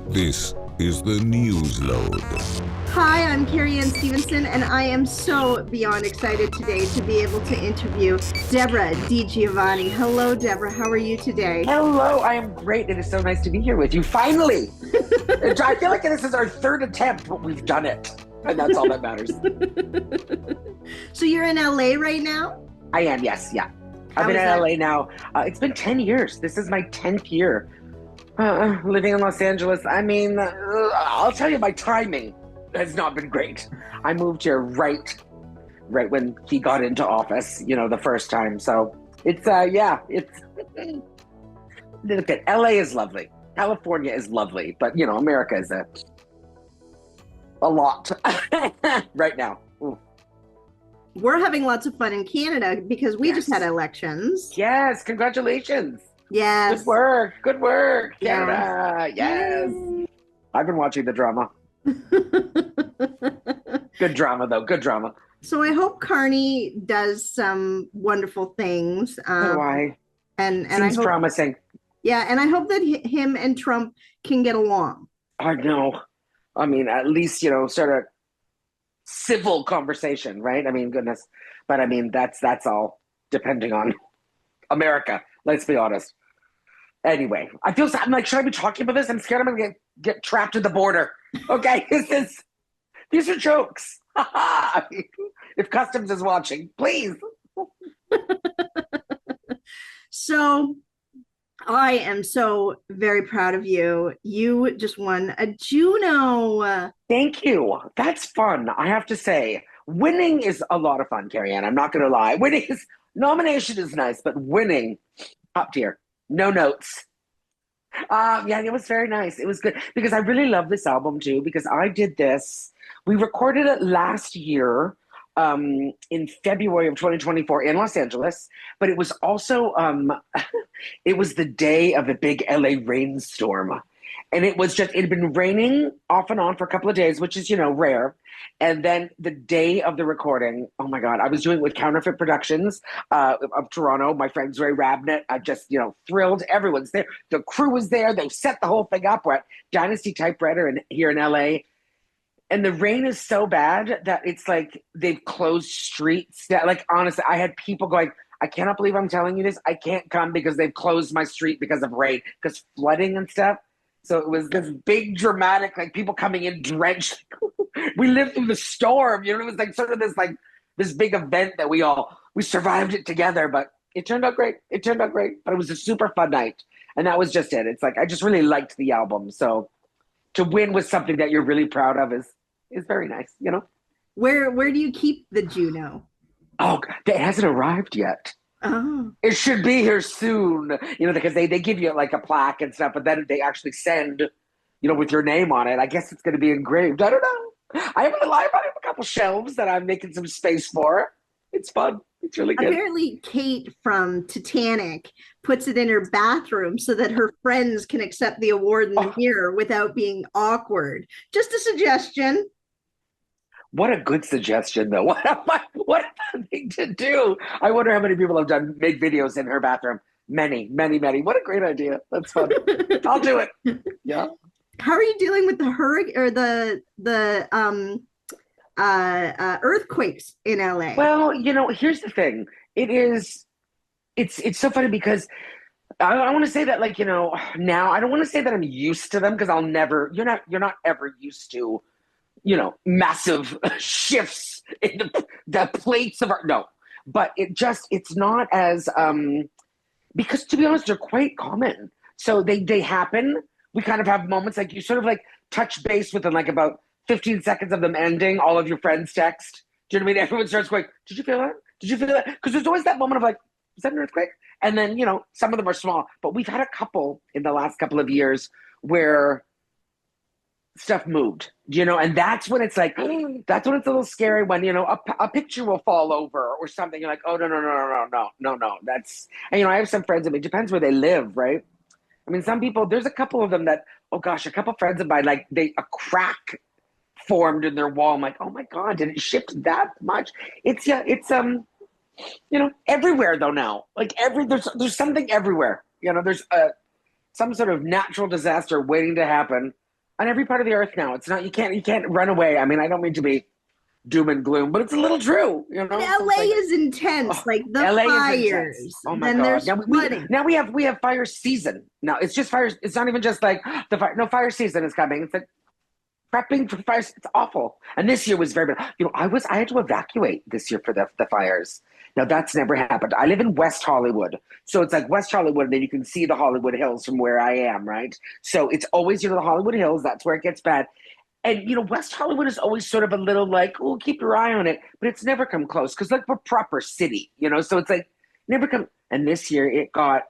This is the Newsload. Hi, I'm Carrie Anne and I am so beyond excited today to be able to interview Debra DiGiovanni. Hello, Debra. How are you today? Hello, I am great. It is so nice to be here with you. Finally! I feel like this is our third attempt, but we've done it. And that's all that matters. So you're in LA right now? I am, yes, yeah. How I've been is in that? LA now. It's been 10 years. This is my 10th year living in Los Angeles. I mean, I'll tell you, my timing has not been great. I moved here right when he got into office, the first time. So it's, look at LA is lovely. California is lovely, but America is a lot right now. Ooh. We're having lots of fun in Canada because we just Yes. had elections. Yes, congratulations. Yes. Good work, Yes. Canada. Yes. I've been watching the drama. Good drama, though. Good drama. So I hope Carney does some wonderful things. Why? And I Seems hope, promising. yeah, and I hope that him and Trump can get along. I know. I mean, at least, sort of civil conversation, right? I mean, goodness. But I mean, that's all depending on America. Let's be honest. Anyway, I'm like, should I be talking about this? I'm scared I'm going to get trapped at the border. Okay, these are jokes. If Customs is watching, please. So I am so very proud of you. You just won a Juno. Thank you. That's fun. I have to say, winning is a lot of fun, Carrie Anne. I'm not going to lie. Nomination is nice, but winning, up tier. No notes. Yeah, it was very nice. It was good because I really love this album too, because I did this. We recorded it last year in February of 2024 in Los Angeles, but it was also, it was the day of the big LA rainstorm. And it had been raining off and on for a couple of days, which is, rare. And then the day of the recording, oh my God, I was doing it with Counterfeit Productions of Toronto. My friend Ray Rabnett, I just, thrilled. Everyone's there. The crew was there. They set the whole thing up. We're at Dynasty Typewriter here in LA. And the rain is so bad that it's like they've closed streets. Like, honestly, I had people going, I cannot believe I'm telling you this. I can't come because they've closed my street because of rain, because flooding and stuff. So it was this big dramatic, like people coming in drenched. We lived through the storm. It was like sort of this big event that we survived it together, but it turned out great. But it was a super fun night. And that was just it. It's like, I just really liked the album. So to win with something that you're really proud of is very nice, Where do you keep the Juno? Oh, it hasn't arrived yet. Oh. It should be here soon, because they give you like a plaque and stuff, but then they actually send, with your name on it. I guess it's going to be engraved. I don't know. I have a couple shelves that I'm making some space for. It's fun. It's really good. Apparently, Kate from Titanic puts it in her bathroom so that her friends can accept the award in the mirror without being awkward. Just a suggestion. What a good suggestion, though. What a thing to do. I wonder how many people have made videos in her bathroom. Many, many, many. What a great idea. That's fun. I'll do it. Yeah. How are you dealing with the hurricane or the earthquakes in LA? Well, here's the thing. It's so funny because I want to say that, now I don't want to say that I'm used to them, because you're not ever used to, massive shifts in the plates of no, but it's not as, because to be honest, they're quite common. So they happen. We kind of have moments like you sort of like touch base within like about 15 seconds of them ending, all of your friends text. Do you know what I mean? Everyone starts going, did you feel that? Did you feel that? Because there's always that moment of like, is that an earthquake? And then, some of them are small, but we've had a couple in the last couple of years where stuff moved, and that's when it's like, that's when it's a little scary when, a picture will fall over or something. You're like, oh, no. That's, and, I have some friends, it depends where they live, right? I mean, some people, there's a couple of them that, oh gosh, a couple friends of mine, like a crack formed in their wall. I'm like, oh my God, did it shift that much? It's everywhere though now. Like there's something everywhere. There's some sort of natural disaster waiting to happen on every part of the earth now. It's not, you can't run away. I mean, I don't mean to be doom and gloom, but it's a little true, you But know? So it's LA like, is intense, oh, like the LA is intense. fires, Oh my then God. there's Now flooding. now we have fire season. Now it's just fires. It's not even just like the fire. No, fire season is coming. It's like prepping for fires. It's awful. And this year was very bad. You know, I had to evacuate this year for the fires. Now that's never happened. I live in West Hollywood. So it's like West Hollywood, and then you can see the Hollywood Hills from where I am, right? So it's always, the Hollywood Hills, that's where it gets bad. And West Hollywood is always sort of a little like, oh, keep your eye on it, but it's never come close because like we're proper city, so it's like never come. And this year it got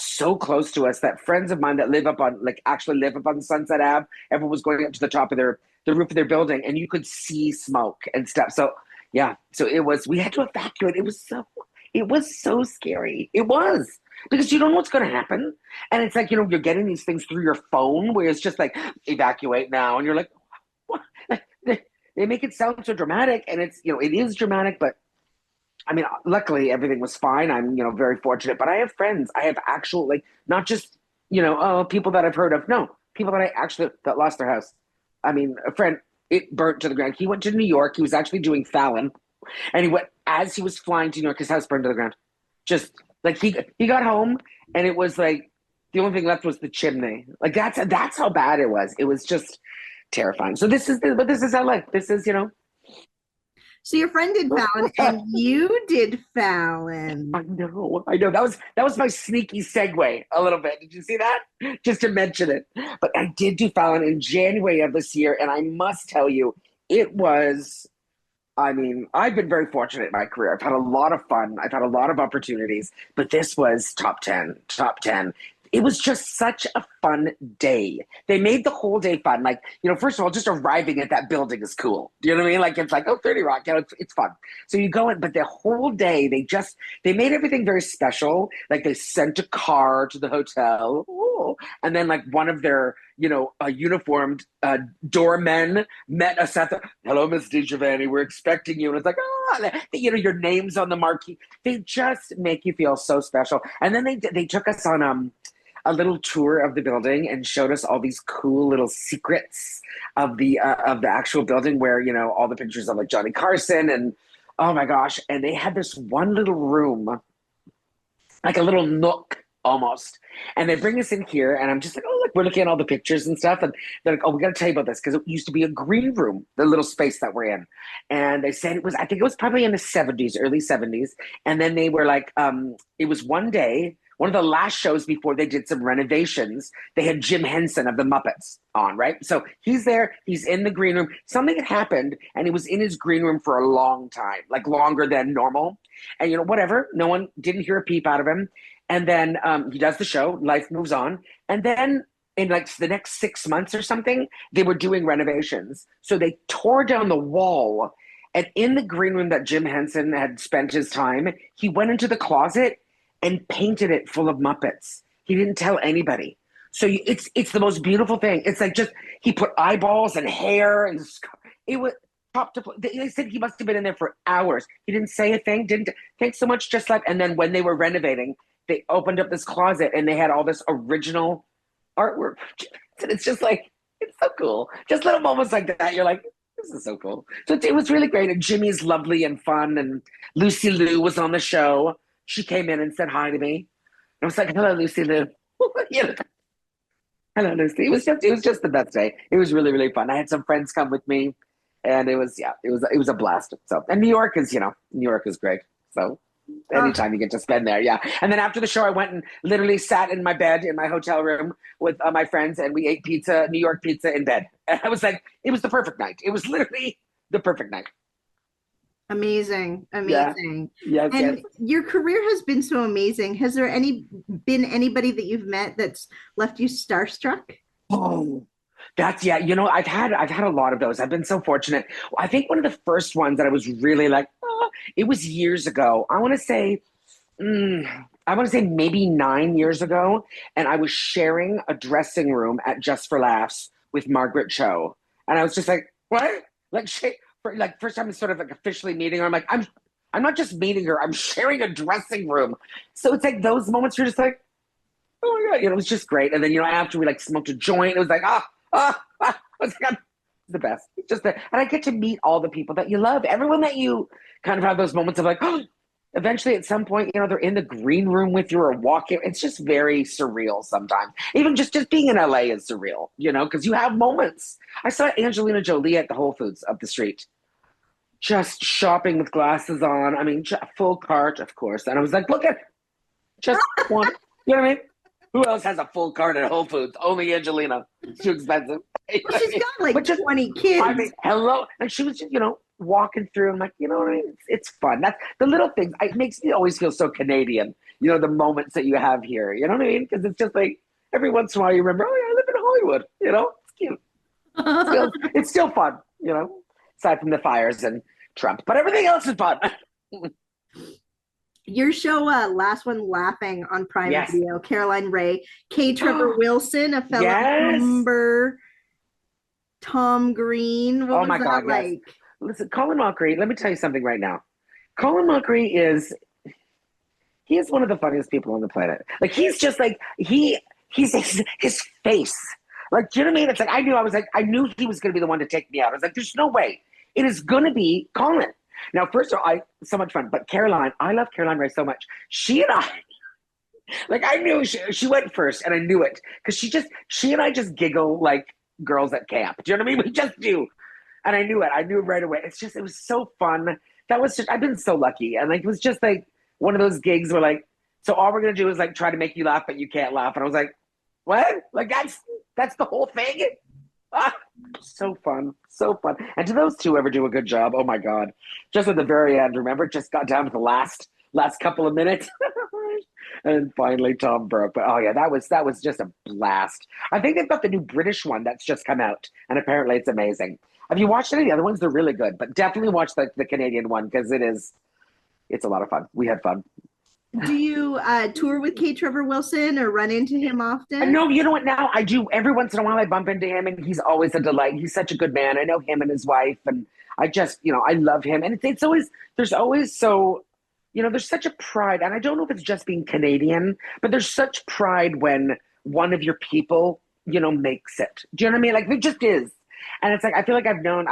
so close to us that friends of mine that actually live up on Sunset Ave, everyone was going up to the top of the roof of their building, and you could see smoke and stuff. So yeah, so we had to evacuate. It was so scary. It was because you don't know what's going to happen, and it's like you're getting these things through your phone where it's just like evacuate now, and you're like, what? They make it sound so dramatic, and it is dramatic, but I mean, luckily everything was fine. I'm, very fortunate. But I have friends. I have actual, not just, people that I've heard of. No, people that lost their house. I mean, a friend, it burnt to the ground. He went to New York. He was actually doing Fallon, and as he was flying to New York, his house burned to the ground. Just like he got home, and it was like the only thing left was the chimney. Like that's how bad it was. It was just terrifying. So but this is LA. This is. So your friend did Fallon and you did Fallon. I know. That was my sneaky segue a little bit. Did you see that? Just to mention it. But I did do Fallon in January of this year, and I must tell you, it was. I mean, I've been very fortunate in my career. I've had a lot of fun. I've had a lot of opportunities, but this was top 10, top 10. It was just such a fun day. They made the whole day fun. Like, first of all, just arriving at that building is cool. Do you know what I mean? Like, it's like, oh, 30 Rock, it's fun. So you go in, but the whole day, they made everything very special. Like, they sent a car to the hotel. Ooh. And then, like, one of their, uniformed doormen met us at the, hello, Miss DiGiovanni, we're expecting you. And it's like, your name's on the marquee. They just make you feel so special. And then they took us on, a little tour of the building and showed us all these cool little secrets of the actual building where, all the pictures of like Johnny Carson and oh my gosh. And they had this one little room, like a little nook almost. And they bring us in here and I'm just like, oh, look, we're looking at all the pictures and stuff. And they're like, oh, we got to tell you about this because it used to be a green room, the little space that we're in. And they said I think it was probably in the 70s, early 70s. And then they were like, it was one day, one of the last shows before they did some renovations, they had Jim Henson of the Muppets on, right? So he's there, he's in the green room. Something had happened, and he was in his green room for a long time, like longer than normal. And whatever, no one didn't hear a peep out of him. And then he does the show, life moves on. And then in like the next 6 months or something, they were doing renovations. So they tore down the wall. And in the green room that Jim Henson had spent his time, he went into the closet and painted it full of Muppets. He didn't tell anybody. So it's the most beautiful thing. It's like he put eyeballs and hair and it was top to. They said he must have been in there for hours. He didn't say a thing. Didn't thanks so much. Just like, and then when they were renovating, they opened up this closet and they had all this original artwork. And it's just like it's so cool. Just little moments like that. You're like, this is so cool. So it was really great. And Jimmy's lovely and fun. And Lucy Liu was on the show. She came in and said hi to me. I was like, hello, Lucy Liu. Hello, Lucy. It was just the best day. It was really, really fun. I had some friends come with me, and it was a blast. So, and New York is great. So, anytime you get to spend there, yeah. And then after the show, I went and literally sat in my bed in my hotel room with my friends, and we ate pizza, New York pizza, in bed. And I was like, it was the perfect night. It was literally the perfect night. Amazing. Yeah. Yes, and yes. your career has been so amazing. Has there been anybody that you've met that's left you starstruck? Oh, that's yeah. I've had a lot of those. I've been so fortunate. I think one of the first ones that I was really like, it was years ago. I want to say maybe 9 years ago, and I was sharing a dressing room at Just for Laughs with Margaret Cho, and I was just like, what? First time sort of like officially meeting her. I'm like, I'm not just meeting her, I'm sharing a dressing room. So it's like those moments you're just like, oh my God, it was just great. And then, after we like smoked a joint, it was like, was like, the best. It's just and I get to meet all the people that you love. Everyone that you kind of have those moments of like, oh, eventually at some point, they're in the green room with you or walking. It's just very surreal sometimes. Even just being in LA is surreal, because you have moments. I saw Angelina Jolie at the Whole Foods up the street, just shopping with glasses on. I mean, full cart, of course. And I was like, look at just one. You know what I mean? Who else has a full cart at Whole Foods? Only Angelina. It's too expensive. Well, she's got like 20 kids. I mean, hello. And she was just, walking through. I'm like, you know what I mean? It's fun. That's the little things. It makes me always feel so Canadian, the moments that you have here. You know what I mean? Because it's just like every once in a while you remember, oh, yeah, I live in Hollywood. It's cute. It's still fun, aside from the fires and Trump. But everything else is fun. Your show, Last One Laughing on Prime Yes. Video, Caroline Ray, K. Trevor Wilson, a fellow Yes. member, Tom Green. What Oh was my that God, like? yes. Listen, Colin Mockery, let me tell you something right now. Colin Mockery he is one of the funniest people on the planet. Like, he's just like, he's his face. Like, do you know what I mean? It's like, I knew he was going to be the one to take me out. I was like, there's no way. It is going to be Colin. Now, first of all, so much fun. But Caroline, I love Caroline Ray so much. She and I, like, I knew she went first, and I knew it. Because she and I just giggle like girls at camp. Do you know what I mean? We just do. And I knew it. I knew it right away. It was so fun. I've been so lucky. And like, it was just like one of those gigs where like, so all we're going to do is like try to make you laugh, but you can't laugh. And I was like, what? Like, that's the whole thing? So fun. So fun. And do those two ever do a good job? Oh my God. Just at the very end, remember, just got down to the last couple of minutes. And finally Tom broke. But oh yeah, that was just a blast. I think they've got the new British one that's just come out. And apparently it's amazing. Have you watched any of the other ones? They're really good. But definitely watch the Canadian one because it's a lot of fun. We had fun. Do you tour with K. Trevor Wilson or run into him often? No, you know what? Now I do. Every once in a while I bump into him and he's always a delight. He's such a good man. I know him and his wife and I just, I love him. And it's always, there's always so, there's such a pride. And I don't know if it's just being Canadian, but there's such pride when one of your people, makes it. Do you know what I mean? Like, it just is. And it's like, I feel like I've known,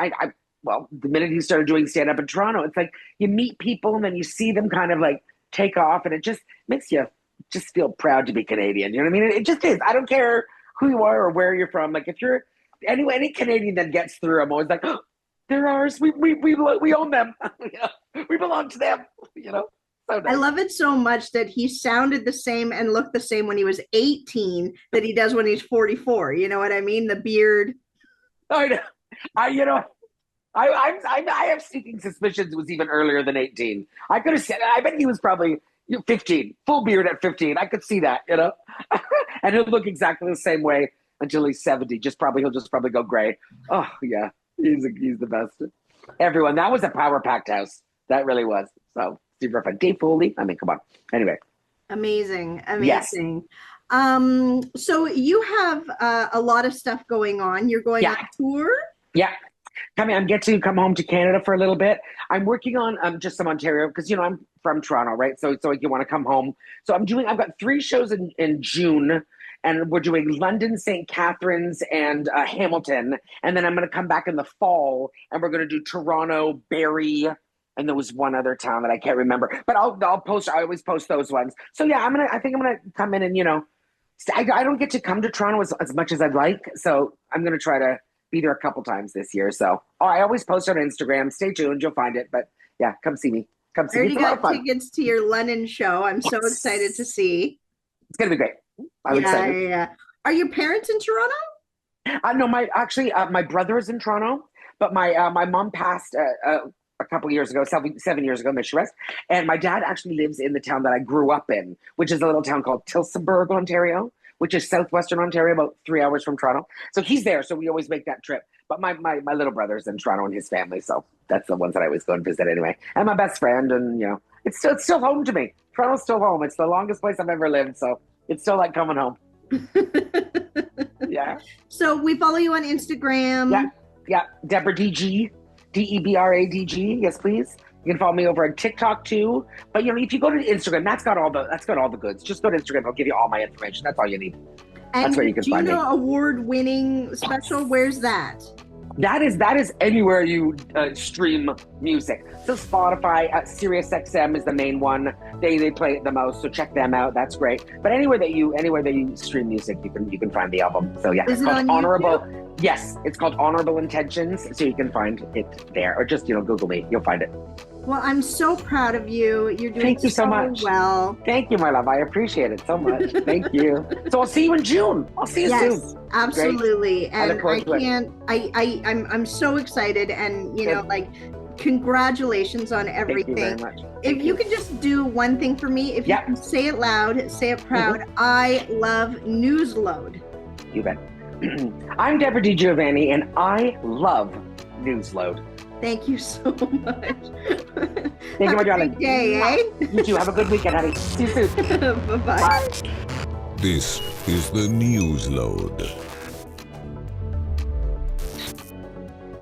well, the minute he started doing stand-up in Toronto, it's like you meet people and then you see them kind of like take off and it just makes you just feel proud to be Canadian. You know what I mean? It just is. I don't care who you are or where you're from. Like, if you're any Canadian that gets through, I'm always like, oh, they're ours. We own them. We belong to them. So nice. I love it so much that he sounded the same and looked the same when he was 18 that he does when he's 44. You know what I mean? The beard. I know. I have sneaking suspicions it was even earlier than 18. I could have said, I bet he was probably 15, full beard at 15. I could see that, and he'll look exactly the same way until he's 70. He'll just probably go gray. Oh yeah, he's the best. Everyone, that was a power-packed house. That really was. So super fun. Dave Foley. I mean, come on. Anyway. Amazing. Yes. So you have a lot of stuff going on. You're going on tour? Yeah. I get to come home to Canada for a little bit. I'm working on just some Ontario because, I'm from Toronto, right? So you want to come home. So I've got 3 shows in June and we're doing London, St. Catharines and Hamilton. And then I'm going to come back in the fall and we're going to do Toronto, Barrie, and there was one other town that I can't remember, but I'll post. I always post those ones. So yeah, I think I'm gonna come in and I don't get to come to Toronto as much as I'd like, so I'm gonna try to be there a couple times this year. So I always post on Instagram. Stay tuned, you'll find it. But yeah, come see me. Come see me. You got tickets to your London show. I'm so excited to see. It's gonna be great. I'm excited. Yeah. Are your parents in Toronto? No, my brother is in Toronto, but my mom passed a couple years ago, 7 years ago, may she rest. And my dad actually lives in the town that I grew up in, which is a little town called Tillsonburg, Ontario, which is southwestern Ontario, about 3 hours from Toronto. So he's there, so we always make that trip. But my little brother's in Toronto and his family, so that's the ones that I always go and visit anyway. And my best friend, and it's still home to me. Toronto's still home. It's the longest place I've ever lived, so it's still like coming home. Yeah. So we follow you on Instagram. Yeah. Debra DG. DEBRADG, yes, please. You can follow me over on TikTok too. But if you go to Instagram, that's got all the goods. Just go to Instagram; I'll give you all my information. That's all you need. That's where you can find me. Juno award-winning special, where's that? That is anywhere you stream music. So Spotify, SiriusXM is the main one. They play it the most, so check them out. That's great. But anywhere that you stream music, you can find the album. So yeah, Is it's it called on Honorable. YouTube? Yes, it's called Honorable Intentions. So you can find it there, or just Google me. You'll find it. Well, I'm so proud of you. You're doing Thank you so much. well. Thank you, my love. I appreciate it so much. Thank you. So I'll see you in June. I'll see you Yes, soon. absolutely. I look And forward to it. I'm so excited, and congratulations on everything. Thank you very much. If you could just do one thing for me, if you can say it loud, say it proud. I love Newsload. You bet. I'm Debra DiGiovanni, and I love Newsload. Thank you so much. Thank you, my darling. Have a great day, eh? You too. Have a good weekend, honey. See you soon. Bye-bye. Bye. This is the Newsload.